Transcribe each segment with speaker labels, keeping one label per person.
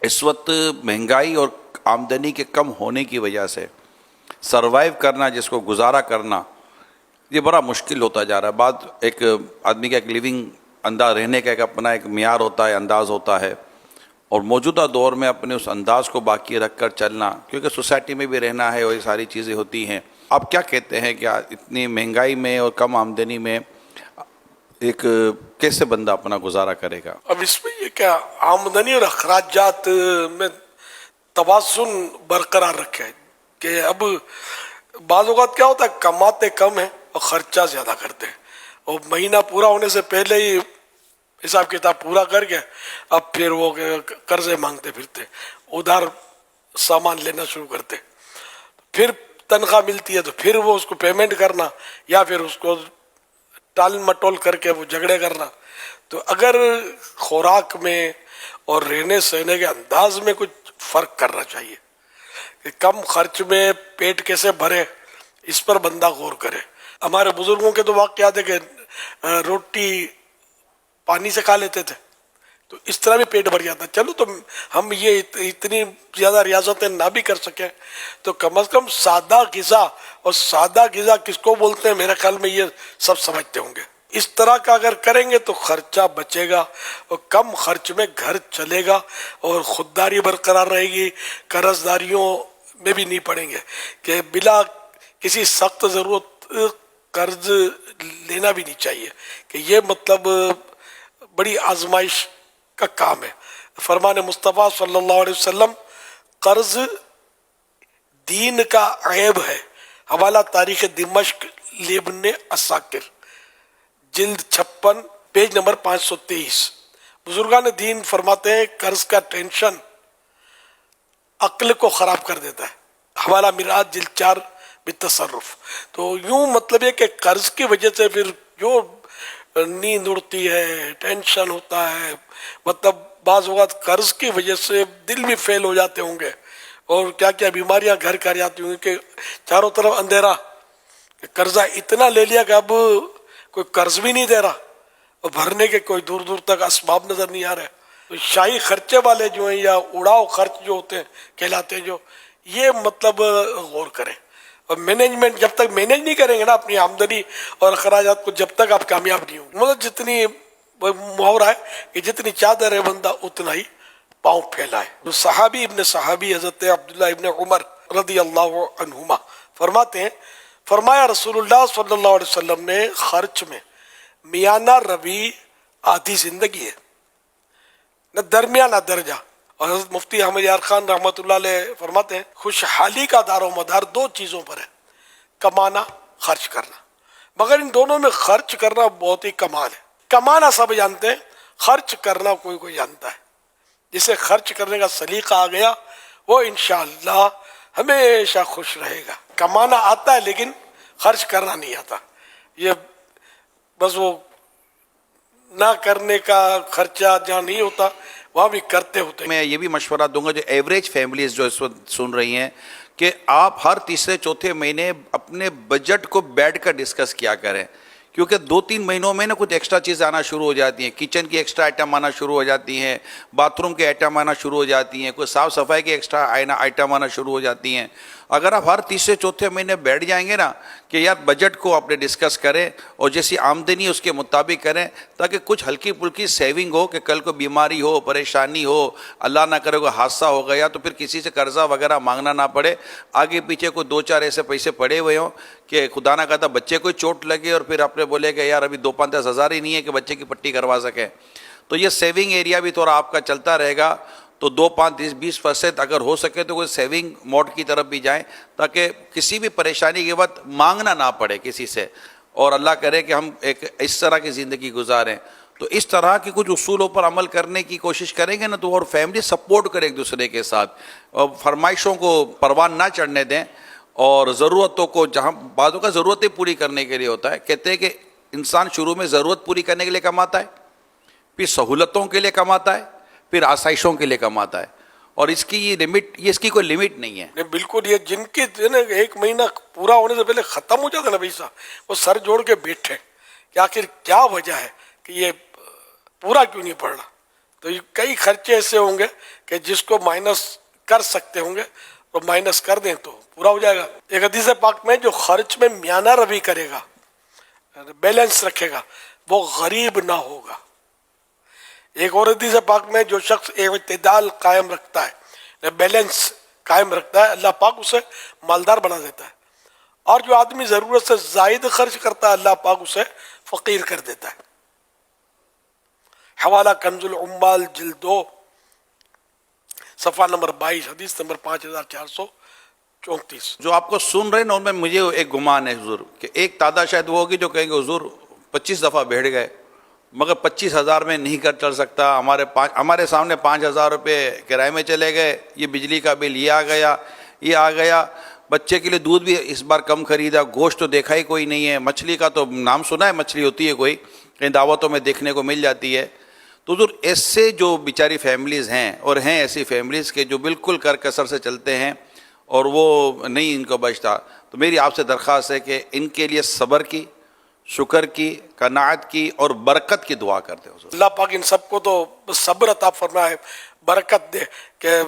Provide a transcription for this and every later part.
Speaker 1: اس وقت مہنگائی اور آمدنی کے کم ہونے کی وجہ سے سروائیو کرنا، جس کو گزارا کرنا، یہ بڑا مشکل ہوتا جا رہا ہے. بعد ایک آدمی کا ایک لیونگ انداز، رہنے کا ایک اپنا ایک معیار ہوتا ہے، انداز ہوتا ہے، اور موجودہ دور میں اپنے اس انداز کو باقی رکھ کر چلنا، کیونکہ سوسائٹی میں بھی رہنا ہے اور یہ ساری چیزیں ہوتی ہیں. آپ کیا کہتے ہیں کہ اتنی مہنگائی میں اور کم آمدنی میں ایک کیسے بندہ اپنا گزارا کرے گا؟
Speaker 2: اب اس میں یہ کیا آمدنی اور اخراجات میں توازن برقرار رکھے کہ اب بعض اوقات کیا ہوتا ہے کماتے کم ہیں اور خرچہ زیادہ کرتے ہیں، اور مہینہ پورا ہونے سے پہلے ہی حساب کتاب پورا کر کے اب پھر وہ قرضے مانگتے پھرتے، ادھار سامان لینا شروع کرتے، پھر تنخواہ ملتی ہے تو پھر وہ اس کو پیمنٹ کرنا یا پھر اس کو ٹال مٹول کر کے وہ جھگڑے کرنا. تو اگر خوراک میں اور رہنے سہنے کے انداز میں کچھ فرق کرنا چاہیے کہ کم خرچ میں پیٹ کیسے بھرے، اس پر بندہ غور کرے. ہمارے بزرگوں کے تو واقعات ہے کہ روٹی پانی سے کھا لیتے تھے تو اس طرح بھی پیٹ بھر جاتا. چلو تو ہم یہ اتنی زیادہ ریاضتیں نہ بھی کر سکیں تو کم از کم سادہ غذا، اور سادہ غذا کس کو بولتے ہیں میرے خیال میں یہ سب سمجھتے ہوں گے. اس طرح کا اگر کریں گے تو خرچہ بچے گا اور کم خرچ میں گھر چلے گا اور خودداری برقرار رہے گی. قرض داریوں میں بھی نہیں پڑیں گے کہ بلا کسی سخت ضرورت قرض لینا بھی نہیں چاہیے کہ یہ مطلب بڑی آزمائش کا کام ہے. فرمان مصطفیٰ صلی اللہ علیہ وسلم قرض دین کا عیب ہے. حوالہ تاریخ دمشق لابن عساکر جلد 56 پیج نمبر 523. بزرگان دین فرماتے ہیں قرض کا ٹینشن عقل کو خراب کر دیتا ہے. حوالہ مرآت جلد 4 بالتصرف. تو یوں مطلب ہے کہ قرض کی وجہ سے پھر جو نیند اڑتی ہے، ٹینشن ہوتا ہے، مطلب بعض اوقات قرض کی وجہ سے دل بھی فیل ہو جاتے ہوں گے اور کیا کیا بیماریاں گھر کر جاتی ہوں گی کہ چاروں طرف اندھیرا، کہ قرضہ اتنا لے لیا کہ اب کوئی قرض بھی نہیں دے رہا اور بھرنے کے کوئی دور دور تک اسباب نظر نہیں آ رہے. تو شاہی خرچے والے جو ہیں یا اڑاؤ خرچ جو ہوتے ہیں کہلاتے ہیں، جو یہ مطلب غور کریں. اور مینجمنٹ جب تک مینج نہیں کریں گے نا اپنی آمدنی اور اخراجات کو، جب تک آپ کامیاب نہیں ہوں گے. مطلب جتنی محاورہ ہے کہ جتنی چادر ہے بندہ اتنا ہی پاؤں پھیلائے. تو صحابی ابن صحابی حضرت عبداللہ ابن عمر رضی اللہ عنہما فرماتے ہیں، فرمایا رسول اللہ صلی اللہ علیہ وسلم نے خرچ میں میانہ روی آدھی زندگی ہے، نہ درمیانہ درجہ. اور حضرت مفتی احمد یار خان رحمۃ اللہ علیہ فرماتے ہیں خوشحالی کا دار و مدار دو چیزوں پر ہے، کمانا، خرچ کرنا. مگر ان دونوں میں خرچ کرنا بہت ہی کمال ہے. کمانا سب جانتے ہیں، خرچ کرنا کوئی کوئی جانتا ہے. جسے خرچ کرنے کا سلیقہ آ گیا وہ انشاءاللہ ہمیشہ خوش رہے گا. کمانا آتا ہے لیکن خرچ کرنا نہیں آتا. یہ بس وہ نہ کرنے کا خرچہ جہاں نہیں ہوتا وہاں بھی کرتے ہوتے.
Speaker 1: میں یہ بھی مشورہ دوں گا جو ایوریج فیملیز جو اس وقت سن رہی ہیں کہ آپ ہر تیسرے چوتھے مہینے اپنے بجٹ کو بیٹھ کر ڈسکس کیا کریں، کیونکہ 2-3 مہینوں میں نا کچھ ایکسٹرا چیزیں آنا شروع ہو جاتی ہیں. کچن کی ایکسٹرا آئٹم آنا شروع ہو جاتی ہیں، باتھ روم کے آئٹم آنا شروع ہو جاتی ہیں، کوئی صاف صفائی کی ایکسٹرا آئٹم آنا شروع ہو جاتی ہیں. اگر آپ ہر تیسرے چوتھے مہینے بیٹھ جائیں گے نا کہ یار بجٹ کو آپ نے ڈسکس کریں اور جیسی آمدنی اس کے مطابق کریں تاکہ کچھ ہلکی پھلکی سیونگ ہو کہ کل کو بیماری ہو، پریشانی ہو، اللہ نہ کرے کوئی حادثہ ہو گیا تو پھر کسی سے قرضہ وغیرہ مانگنا نہ پڑے. آگے پیچھے کوئی 2-4 ایسے پیسے پڑے ہوئے ہوں کہ خدا نہ کہتا بچے کو چوٹ لگے اور پھر آپ نے بولے کہ یار ابھی 2-5 ہزار ہی نہیں ہے کہ بچے کی پٹی کروا سکیں. تو یہ سیونگ ایریا بھی تھوڑا آپ کا چلتا رہے گا. تو 2-5-20% اگر ہو سکے تو کوئی سیونگ موڈ کی طرف بھی جائیں تاکہ کسی بھی پریشانی کے وقت مانگنا نہ پڑے کسی سے، اور اللہ کرے کہ ہم ایک اس طرح کی زندگی گزاریں. تو اس طرح کی کچھ اصولوں پر عمل کرنے کی کوشش کریں گے نا تو اور فیملی سپورٹ کرے ایک دوسرے کے ساتھ، اور فرمائشوں کو پروان نہ چڑھنے دیں، اور ضرورتوں کو جہاں بعضوں کا ضرورتیں پوری کرنے کے لیے ہوتا ہے. کہتے ہیں کہ انسان شروع میں ضرورت پوری کرنے کے لیے کماتا ہے، پھر سہولتوں کے لیے کماتا ہے، پھر آسائشوں کے لیے کماتا ہے، اور اس کی یہ لمٹ، یہ اس کی کوئی لمٹ نہیں ہے.
Speaker 2: بالکل. یہ جن کے ایک مہینہ پورا ہونے سے پہلے ختم ہو جاتا نا پیسہ، وہ سر جوڑ کے بیٹھے کہ آخر کیا وجہ ہے کہ یہ پورا کیوں نہیں پڑ رہا. تو یہ کئی خرچے ایسے ہوں گے کہ جس کو مائنس کر سکتے ہوں گے اور مائنس کر دیں تو پورا ہو جائے گا. ایک حدیث پاک میں جو خرچ میں میانہ روی کرے گا, بیلنس رکھے گا, وہ غریب نہ ہوگا. ایک اور حدیث پاک میں جو شخص اعتدال قائم رکھتا ہے, بیلنس قائم رکھتا ہے, اللہ پاک اسے مالدار بنا دیتا ہے. اور جو آدمی ضرورت سے زائد خرچ کرتا ہے, اللہ پاک اسے فقیر کر دیتا ہے. حوالہ کنز العمال جلد 2 صفحہ نمبر 22 حدیث نمبر 5434.
Speaker 1: جو آپ کو سن رہے ہیں نا ان میں مجھے ایک گمان ہے حضور کہ ایک تعداد شاید وہ ہوگی جو کہیں گے حضور 25 دفعہ بیٹھ گئے مگر 25,000 میں نہیں کر چل سکتا, ہمارے سامنے 5,000 روپے کرائے میں چلے گئے, یہ بجلی کا بل یہ آ گیا, بچے کے لیے دودھ بھی اس بار کم خریدا, گوشت تو دیکھا ہی کوئی نہیں ہے, مچھلی کا تو نام سنا ہے, مچھلی ہوتی ہے کوئی کہیں دعوتوں میں دیکھنے کو مل جاتی ہے. تو حضور ایسے جو بیچاری فیملیز ہیں, اور ہیں ایسی فیملیز کے جو بالکل کر کسر سے چلتے ہیں اور وہ نہیں ان کو بچتا, تو میری آپ سے درخواست ہے کہ ان کے لیے صبر کی, شکر کی, قناعت کی اور برکت کی دعا کرتے حضور.
Speaker 2: اللہ پاک ان سب کو تو صبر عطا فرمائے, برکت دے کہ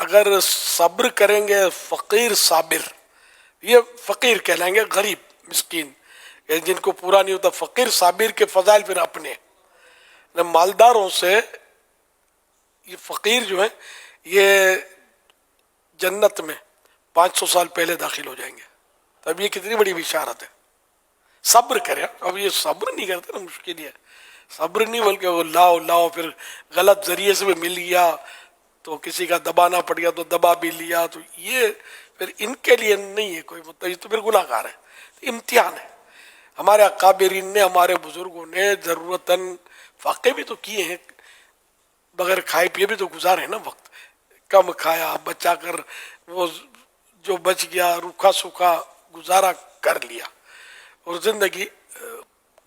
Speaker 2: اگر صبر کریں گے فقیر صابر, یہ فقیر کہلائیں گے, غریب مسکین جن کو پورا نہیں ہوتا. فقیر صابر کے فضائل پھر اپنے مالداروں سے, یہ فقیر جو ہیں یہ جنت میں 500 سال پہلے داخل ہو جائیں گے. تو اب یہ کتنی بڑی بشارت ہے. صبر کریں. اب یہ صبر نہیں کرتے نا, مشکل ہے صبر نہیں, بلکہ وہ لاؤ پھر غلط ذریعے سے بھی مل گیا تو کسی کا دبانا پڑ گیا تو دبا بھی لیا, تو یہ پھر ان کے لیے نہیں ہے کوئی مطلب, یہ تو پھر گناہ گار ہے, امتحان ہے. ہمارے اکابرین نے, ہمارے بزرگوں نے ضرورتاً واقع بھی تو کیے ہیں, بغیر کھائے پیے بھی تو گزارے ہیں نا وقت, کم کھایا بچا کر وہ جو بچ گیا روکھا سوکھا گزارا کر لیا اور زندگی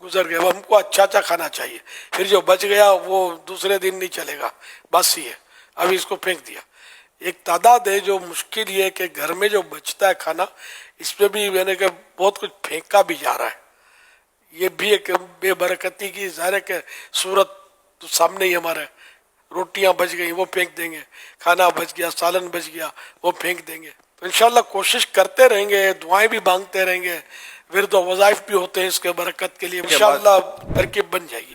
Speaker 2: گزر گیا. ہم کو اچھا کھانا چاہیے, پھر جو بچ گیا وہ دوسرے دن نہیں چلے گا, بس ہی ہے, ابھی اس کو پھینک دیا. ایک تعداد ہے جو مشکل یہ ہے کہ گھر میں جو بچتا ہے کھانا, اس پہ بھی یعنی کہ بہت کچھ پھینکا بھی جا رہا ہے. یہ بھی ایک بے برکتی کی ظاہر ہے کہ صورت تو سامنے ہی ہمارے, روٹیاں بچ گئیں وہ پھینک دیں گے, کھانا بچ گیا, سالن بچ گیا وہ پھینک دیں گے. تو انشاءاللہ کوشش کرتے رہیں گے, دعائیں بھی مانگتے رہیں گے, ورد و وظائف بھی ہوتے ہیں اس کے برکت کے لیے, انشاءاللہ ترکیب بن جائے گی.